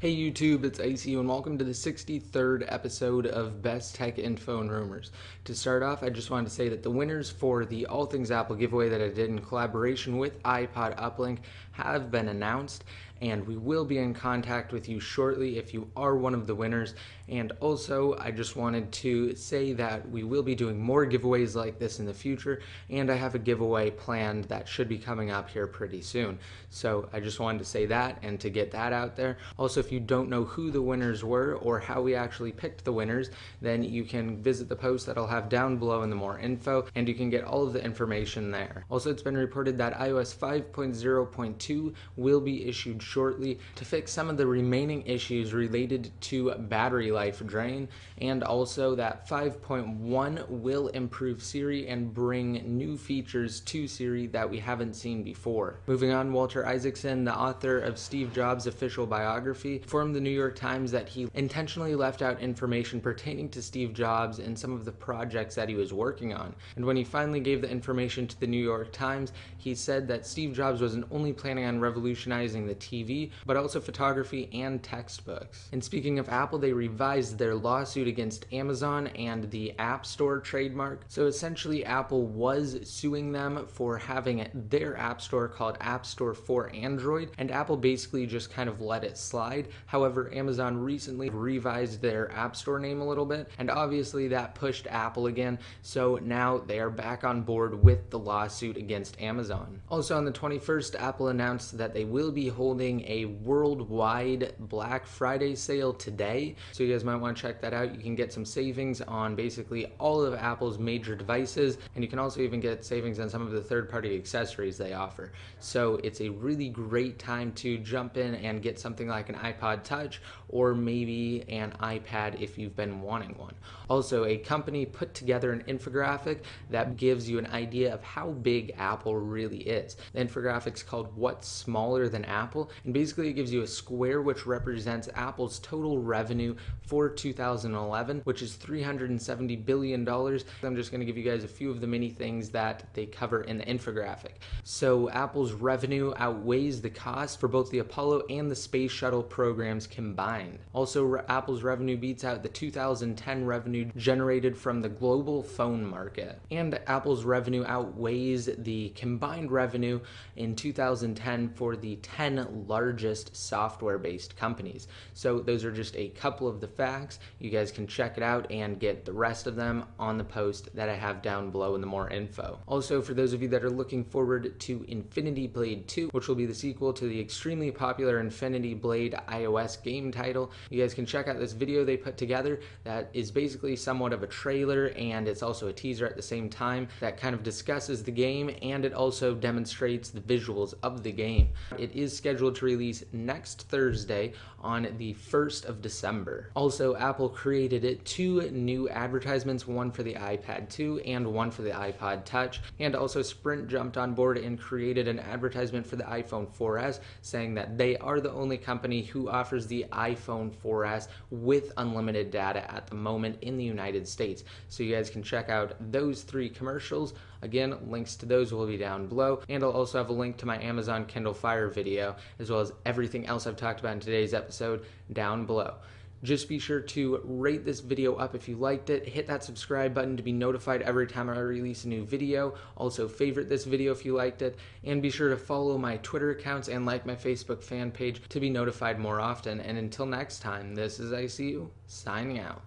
Hey YouTube, it's ICU and welcome to the 63rd episode of Best Tech Info and Rumors. To start off, I just wanted to say that the winners for the All Things Apple giveaway that I did in collaboration with iPod Uplink have been announced, and we will be in contact with you shortly if you are one of the winners. And also, I just wanted to say that we will be doing more giveaways like this in the future, and I have a giveaway planned that should be coming up here pretty soon. So I just wanted to say that and to get that out there. Also, if you don't know who the winners were or how we actually picked the winners, then you can visit the post that I'll have down below in the more info, and you can get all of the information there. Also, it's been reported that iOS 5.0.2 will be issued shortly to fix some of the remaining issues related to battery life drain, and also that 5.1 will improve Siri and bring new features to Siri that we haven't seen before. Moving on, Walter Isaacson, the author of Steve Jobs' official biography, informed the New York Times that he intentionally left out information pertaining to Steve Jobs and some of the projects that he was working on. And when he finally gave the information to the New York Times, he said that Steve Jobs wasn't only planning on revolutionizing the TV, but also photography and textbooks. And speaking of Apple, they revised their lawsuit against Amazon and the App Store trademark. So essentially, Apple was suing them for having their App Store called App Store for Android, and Apple basically just kind of let it slide. However, Amazon recently revised their App Store name a little bit, and obviously that pushed Apple again, so now they are back on board with the lawsuit against Amazon. Also on the 21st, Apple announced that they will be holding a worldwide Black Friday sale today, so you guys might want to check that out. You can get some savings on basically all of Apple's major devices, and you can also even get savings on some of the third-party accessories they offer. So it's a really great time to jump in and get something like an iPod Touch or maybe an iPad if you've been wanting one. Also, a company put together an infographic that gives you an idea of how big Apple really is. The infographic's called What's Smaller Than Apple, and basically it gives you a square which represents Apple's total revenue for 2011, which is $370 billion. I'm just going to give you guys a few of the many things that they cover in the infographic. So Apple's revenue outweighs the cost for both the Apollo and the Space Shuttle programs combined. Also, Apple's revenue beats out the 2010 revenue generated from the global phone market. And Apple's revenue outweighs the combined revenue in 2010 for the 10 largest software-based companies. So those are just a couple of the facts. You guys can check it out and get the rest of them on the post that I have down below in the more info. Also, for those of you that are looking forward to Infinity Blade 2, which will be the sequel to the extremely popular Infinity Blade iOS game title, you guys can check out this video they put together that is basically somewhat of a trailer, and it's also a teaser at the same time that kind of discusses the game, and it also demonstrates the visuals of the game. It is scheduled to release next Thursday on the 1st of December. Also, Apple created two new advertisements, one for the iPad 2 and one for the iPod Touch, and also Sprint jumped on board and created an advertisement for the iPhone 4S, saying that they are the only company who offers the iPhone 4S with unlimited data at the moment in the United States. So you guys can check out those three commercials. Again, links to those will be down below, and I'll also have a link to my Amazon Kindle Fire video, as well as everything else I've talked about in today's episode down below. Just be sure to rate this video up if you liked it, hit that subscribe button to be notified every time I release a new video, also favorite this video if you liked it, and be sure to follow my Twitter accounts and like my Facebook fan page to be notified more often. And until next time, this is ICU, signing out.